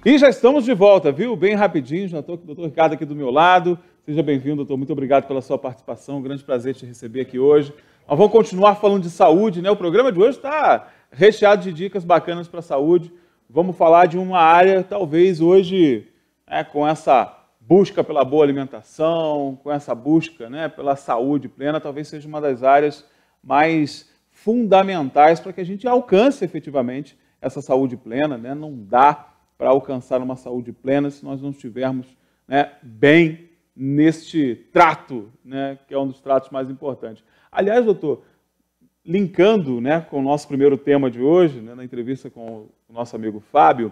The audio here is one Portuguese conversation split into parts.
E já estamos de volta, viu? Bem rapidinho, já estou com o doutor Ricardo aqui do meu lado. Seja bem-vindo, doutor. Muito obrigado pela sua participação. Um grande prazer te receber aqui hoje. Nós vamos continuar falando de saúde, né? O programa de hoje está recheado de dicas bacanas para a saúde. Vamos falar de uma área, talvez hoje, com essa busca pela boa alimentação, com essa busca, né, pela saúde plena, talvez seja uma das áreas mais fundamentais para que a gente alcance efetivamente essa saúde plena, né? Não dá para alcançar uma saúde plena se nós não estivermos, né, bem neste trato, né, que é um dos tratos mais importantes. Aliás, doutor, linkando, né, com o nosso primeiro tema de hoje, né, na entrevista com o nosso amigo Fábio,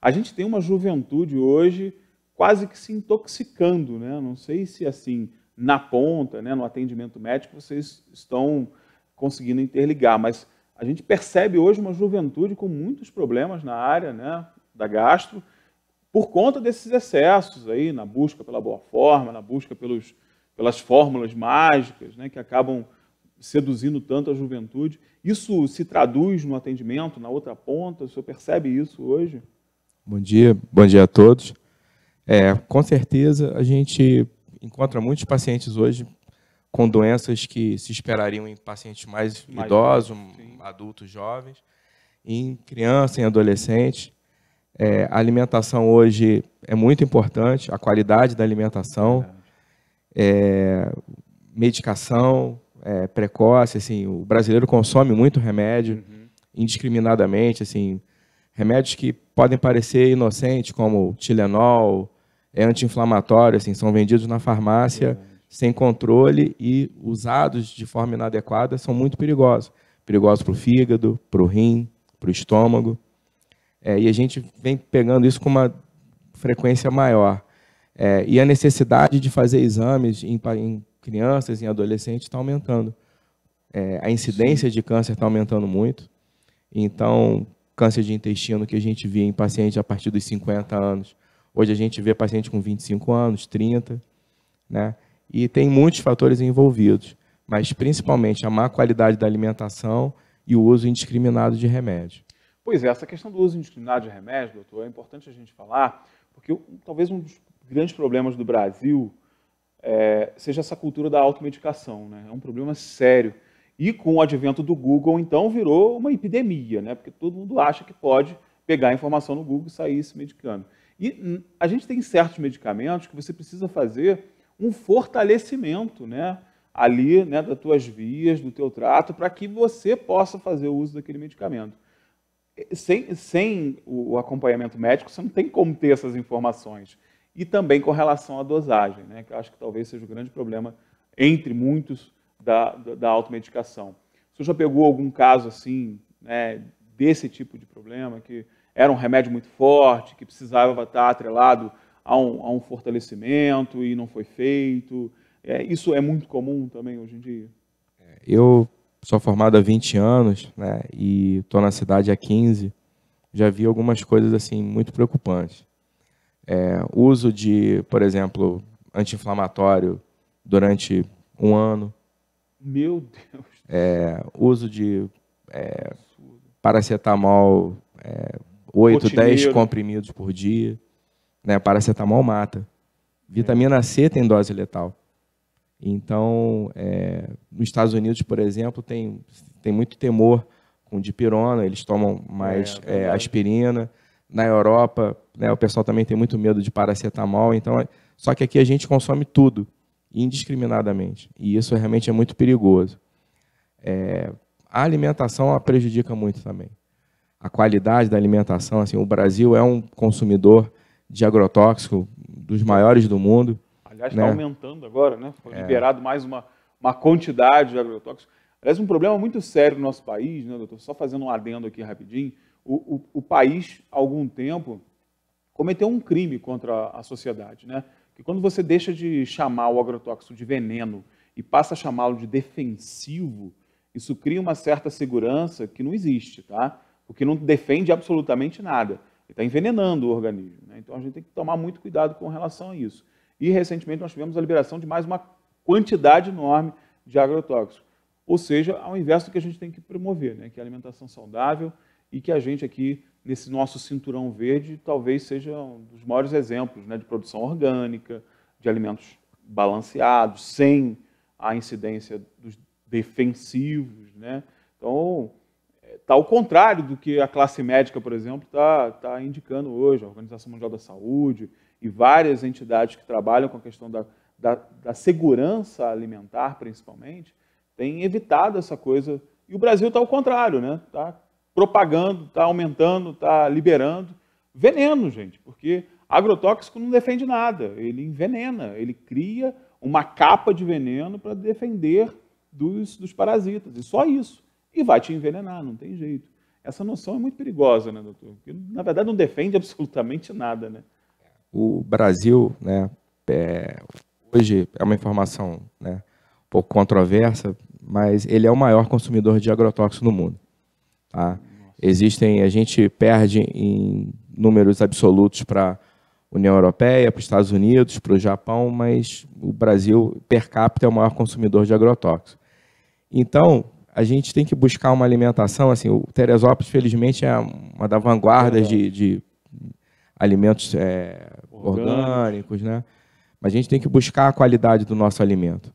a gente tem uma juventude hoje quase que se intoxicando, né? Não sei se assim, na ponta, né, no atendimento médico, vocês estão conseguindo interligar, mas a gente percebe hoje uma juventude com muitos problemas na área, né, da gastro, por conta desses excessos aí, na busca pela boa forma, na busca pelas fórmulas mágicas, né, que acabam seduzindo tanto a juventude. Isso se traduz no atendimento, na outra ponta? O senhor percebe isso hoje? Bom dia a todos. Com certeza a gente encontra muitos pacientes hoje com doenças que se esperariam em pacientes mais idosos, adultos jovens, em crianças, em adolescentes. A alimentação hoje é muito importante, a qualidade da alimentação, medicação precoce, assim, o brasileiro consome muito remédio, indiscriminadamente, assim, remédios que podem parecer inocentes, como Tilenol, anti-inflamatório, assim, são vendidos na farmácia sem controle e usados de forma inadequada são muito perigosos. Perigosos para o fígado, para o rim, para o estômago. E a gente vem pegando isso com uma frequência maior. E a necessidade de fazer exames em crianças, em adolescentes, está aumentando. A incidência de câncer está aumentando muito. Então, câncer de intestino que a gente via em pacientes a partir dos 50 anos, hoje a gente vê paciente com 25 anos, 30, né? E tem muitos fatores envolvidos, mas principalmente a má qualidade da alimentação e o uso indiscriminado de remédio. Pois é, essa questão do uso indiscriminado de remédio, doutor, é importante a gente falar, porque talvez um dos grandes problemas do Brasil seja essa cultura da automedicação, né? É um problema sério. E com o advento do Google, então, virou uma epidemia, né? Porque todo mundo acha que pode pegar a informação no Google e sair se medicando. E a gente tem certos medicamentos que você precisa fazer um fortalecimento, né, ali, né, das tuas vias, do teu trato, para que você possa fazer o uso daquele medicamento. Sem o acompanhamento médico, você não tem como ter essas informações. E também com relação à dosagem, né, que eu acho que talvez seja o grande problema, entre muitos, da automedicação. O senhor já pegou algum caso assim, né, desse tipo de problema, que era um remédio muito forte, que precisava estar atrelado a um fortalecimento e não foi feito? Isso é muito comum também hoje em dia? Eu sou formado há 20 anos, né, e estou na cidade há 15. Já vi algumas coisas assim muito preocupantes. Uso de, por exemplo, anti-inflamatório durante um ano. Meu Deus! Uso de paracetamol, 8, 10 comprimidos por dia. Né? Paracetamol mata. Vitamina C tem dose letal. Então, nos Estados Unidos, por exemplo, tem muito temor com dipirona, eles tomam mais aspirina. Na Europa, né, o pessoal também tem muito medo de paracetamol. Então, só que aqui a gente consome tudo, indiscriminadamente. E isso realmente é muito perigoso. A alimentação a prejudica muito também. A qualidade da alimentação, assim, o Brasil é um consumidor de agrotóxico dos maiores do mundo. Aliás, está aumentando agora, né? Foi liberado mais uma quantidade de agrotóxicos. Aliás, um problema muito sério no nosso país, né, doutor? Só fazendo um adendo aqui rapidinho. O país, há algum tempo, cometeu um crime contra a sociedade, né? Que quando você deixa de chamar o agrotóxico de veneno e passa a chamá-lo de defensivo, isso cria uma certa segurança que não existe, tá? Porque não defende absolutamente nada. Ele está envenenando o organismo, né? Então a gente tem que tomar muito cuidado com relação a isso. E recentemente nós tivemos a liberação de mais uma quantidade enorme de agrotóxicos. ou seja, ao invés do que a gente tem que promover, né? Que é a alimentação saudável e que a gente aqui, nesse nosso cinturão verde, talvez seja um dos maiores exemplos, né, de produção orgânica, de alimentos balanceados, sem a incidência dos defensivos, né? Então, está ao contrário do que a classe médica, por exemplo, está indicando hoje, a Organização Mundial da Saúde e várias entidades que trabalham com a questão da segurança alimentar, principalmente, têm evitado essa coisa. E o Brasil está ao contrário, né? Está propagando, está aumentando, está liberando veneno, gente, porque agrotóxico não defende nada, ele envenena, ele cria uma capa de veneno para defender dos parasitas, e só isso. E vai te envenenar, não tem jeito. Essa noção é muito perigosa, né, doutor? Porque, na verdade, não defende absolutamente nada, né? O Brasil, né, hoje é uma informação, né, um pouco controversa, mas ele é o maior consumidor de agrotóxicos no mundo. Tá? A gente perde em números absolutos para a União Europeia, para os Estados Unidos, para o Japão, mas o Brasil, per capita, é o maior consumidor de agrotóxicos. Então, a gente tem que buscar uma alimentação, assim, o Teresópolis, felizmente, é uma das vanguardas de alimentos orgânicos, né? Mas a gente tem que buscar a qualidade do nosso alimento.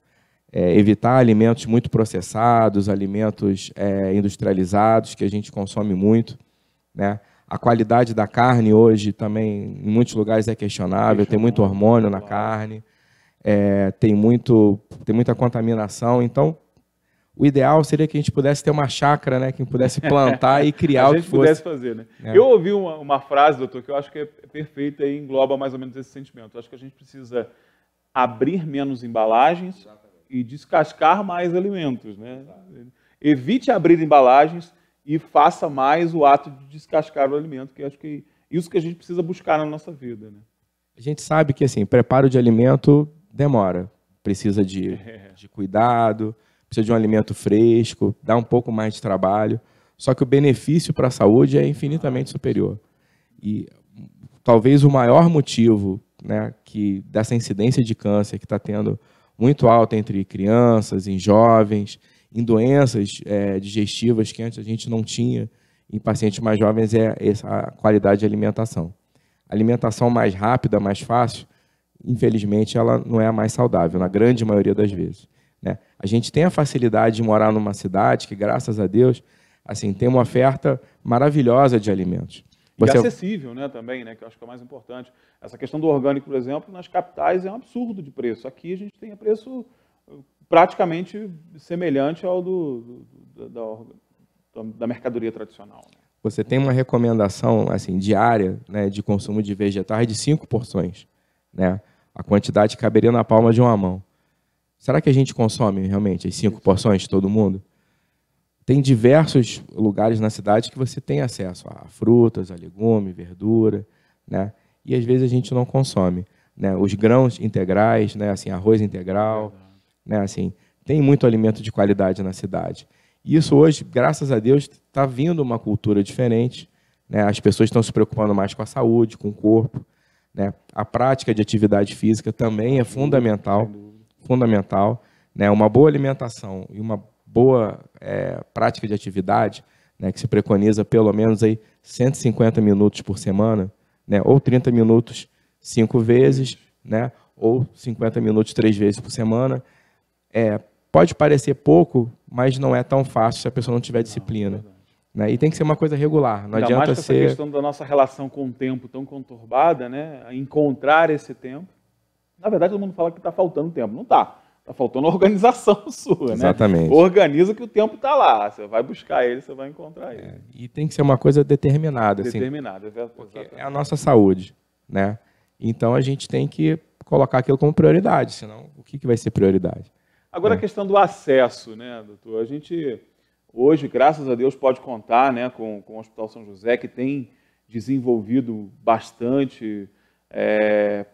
Evitar alimentos muito processados, alimentos industrializados, que a gente consome muito, né? A qualidade da carne hoje também, em muitos lugares, é questionável, tem muito hormônio na carne, tem muita contaminação. Então, o ideal seria que a gente pudesse ter uma chácara, né, que pudesse plantar e criar o que fosse. Pudesse fazer, né? Eu ouvi uma frase, doutor, que eu acho que é perfeita e engloba mais ou menos esse sentimento. Eu acho que a gente precisa abrir menos embalagens e descascar mais alimentos, né? Evite abrir embalagens e faça mais o ato de descascar o alimento, que eu acho que é isso que a gente precisa buscar na nossa vida, né? A gente sabe que, assim, preparo de alimento demora, precisa de cuidado, precisa de um alimento fresco, dá um pouco mais de trabalho, só que o benefício para a saúde é infinitamente superior. E talvez o maior motivo, né, dessa incidência de câncer que está tendo muito alta entre crianças, em jovens, em doenças digestivas que antes a gente não tinha em pacientes mais jovens, é essa qualidade de alimentação. A alimentação mais rápida, mais fácil, infelizmente, ela não é a mais saudável, na grande maioria das vezes, né? A gente tem a facilidade de morar numa cidade que, graças a Deus, assim, tem uma oferta maravilhosa de alimentos. E acessível, né, também, né, que eu acho que é o mais importante. Essa questão do orgânico, por exemplo, nas capitais é um absurdo de preço. Aqui a gente tem a preço praticamente semelhante ao da mercadoria tradicional, né? Você tem uma recomendação, assim, diária, né, de consumo de vegetais de 5 porções, né? A quantidade caberia na palma de uma mão. Será que a gente consome realmente as 5 porções de todo mundo? Tem diversos lugares na cidade que você tem acesso a frutas, a legumes, verdura, né? E às vezes a gente não consome, né? Os grãos integrais, né? Assim, arroz integral, né? Assim, tem muito alimento de qualidade na cidade. E isso hoje, graças a Deus, está vindo uma cultura diferente, né? As pessoas estão se preocupando mais com a saúde, com o corpo, né? A prática de atividade física também é fundamental, né? Uma boa alimentação e uma boa prática de atividade, né, que se preconiza pelo menos aí 150 minutos por semana, né, ou 30 minutos 5 vezes, né, ou 50 minutos 3 vezes por semana. Pode parecer pouco, mas não é tão fácil se a pessoa não tiver disciplina. Né? E tem que ser uma coisa regular. Não adianta mais essa questão da nossa relação com o tempo tão conturbada, né, encontrar esse tempo. Na verdade, todo mundo fala que está faltando tempo. Não está. Está faltando organização sua, Exatamente. Né? Organiza que o tempo está lá. Você vai buscar ele, você vai encontrar ele. E tem que ser uma coisa determinada. Determinada, assim, porque é a nossa saúde, né? Então a gente tem que colocar aquilo como prioridade, senão o que vai ser prioridade? Agora a questão do acesso, né, doutor? A gente hoje, graças a Deus, pode contar, né, com o Hospital São José, que tem desenvolvido bastante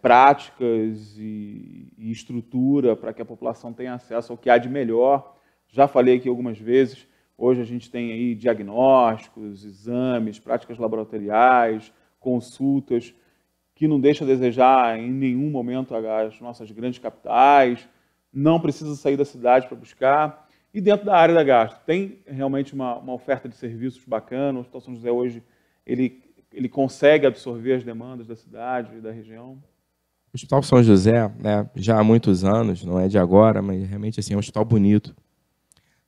práticas e estrutura para que a população tenha acesso ao que há de melhor. Já falei aqui algumas vezes, hoje a gente tem aí diagnósticos, exames, práticas laboratoriais, consultas, que não deixa a desejar em nenhum momento as nossas grandes capitais, não precisa sair da cidade para buscar. E dentro da área da gastro, tem realmente uma oferta de serviços bacana? O Hospital São José hoje, ele consegue absorver as demandas da cidade e da região? O Hospital São José, né, já há muitos anos, não é de agora, mas realmente assim, é um hospital bonito.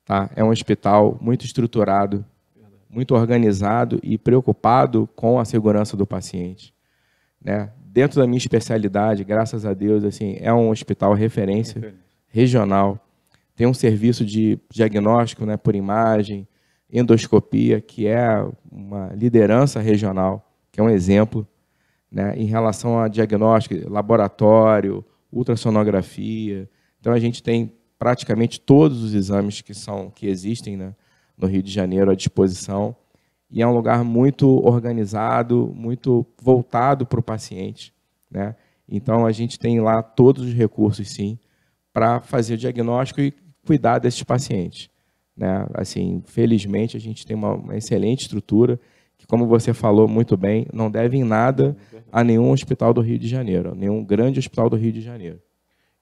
Tá? É um hospital muito estruturado, muito organizado e preocupado com a segurança do paciente. Né? Dentro da minha especialidade, graças a Deus, assim, é um hospital referência regional. Tem um serviço de diagnóstico, né, por imagem, endoscopia, que é uma liderança regional, que é um exemplo, né, em relação a diagnóstico, laboratório, ultrassonografia. Então, a gente tem praticamente todos os exames que existem, né, no Rio de Janeiro à disposição. E é um lugar muito organizado, muito voltado para o paciente. Né? Então, a gente tem lá todos os recursos, sim, para fazer o diagnóstico e cuidar desses pacientes. Né? Assim, felizmente, a gente tem uma excelente estrutura, que, como você falou muito bem, não deve em nada a nenhum hospital do Rio de Janeiro, nenhum grande hospital do Rio de Janeiro.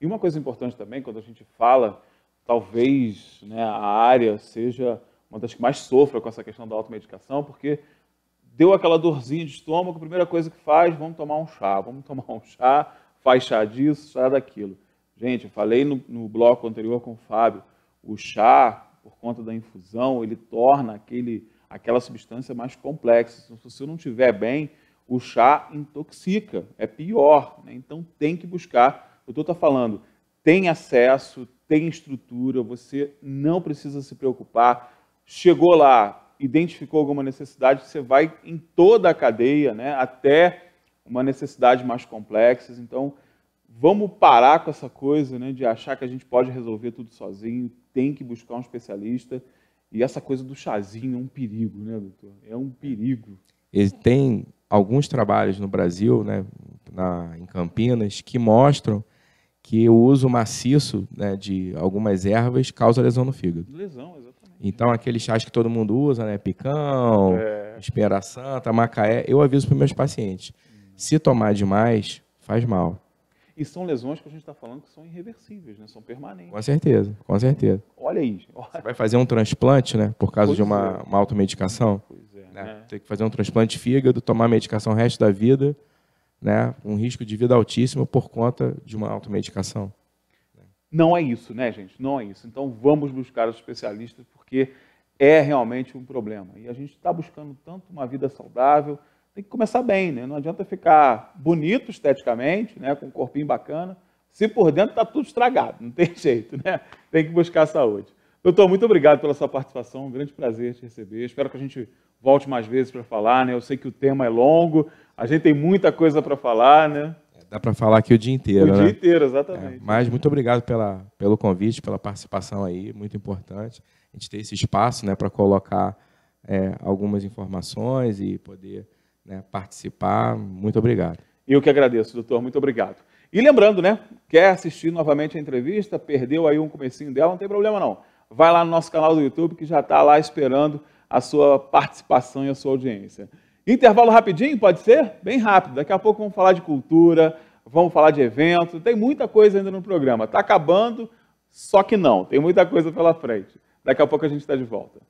E uma coisa importante também, quando a gente fala, talvez, né, a área seja uma das que mais sofra com essa questão da automedicação, porque deu aquela dorzinha de estômago, a primeira coisa que faz, vamos tomar um chá, faz chá disso, chá daquilo. Gente, eu falei no bloco anterior com o Fábio, o chá, por conta da infusão, ele torna aquela substância mais complexa. Se você não estiver bem, o chá intoxica, é pior. Né? Então tem que buscar, o doutor está falando, tem acesso, tem estrutura, você não precisa se preocupar. Chegou lá, identificou alguma necessidade, você vai em toda a cadeia, né, até uma necessidade mais complexa. Então, vamos parar com essa coisa, né, de achar que a gente pode resolver tudo sozinho, tem que buscar um especialista. E essa coisa do chazinho é um perigo, né, doutor? É um perigo. Tem alguns trabalhos no Brasil, né, em Campinas, que mostram que o uso maciço, né, de algumas ervas causa lesão no fígado. Lesão, exatamente. Então, aqueles chás que todo mundo usa, né, picão, espinheira santa, macaé, eu aviso para os meus pacientes, se tomar demais, faz mal. E são lesões que a gente está falando que são irreversíveis, né? São permanentes. Com certeza, com certeza. Olha aí. Você vai fazer um transplante, né, por causa de uma automedicação. Pois é, né? Tem que fazer um transplante de fígado, tomar medicação o resto da vida, né, um risco de vida altíssimo por conta de uma automedicação. Não é isso, né, gente? Não é isso. Então, vamos buscar os especialistas, porque é realmente um problema. E a gente está buscando tanto uma vida saudável, tem que começar bem, né? Não adianta ficar bonito esteticamente, né, com um corpinho bacana, se por dentro está tudo estragado, não tem jeito, né? Tem que buscar saúde. Doutor, muito obrigado pela sua participação, um grande prazer te receber. Espero que a gente volte mais vezes para falar, né? Eu sei que o tema é longo, a gente tem muita coisa para falar, né? Dá para falar aqui o dia inteiro, O né? dia inteiro, exatamente. Mas muito obrigado pelo convite, pela participação aí, muito importante. A gente ter esse espaço, né, para colocar algumas informações e poder, né, participar. Muito obrigado. Eu que agradeço, doutor, muito obrigado. E lembrando, né, quer assistir novamente a entrevista, perdeu aí um comecinho dela, não tem problema não. Vai lá no nosso canal do YouTube que já está lá esperando a sua participação e a sua audiência. Intervalo rapidinho, pode ser? Bem rápido. Daqui a pouco vamos falar de cultura, vamos falar de evento. Tem muita coisa ainda no programa. Está acabando, só que não. Tem muita coisa pela frente. Daqui a pouco a gente está de volta.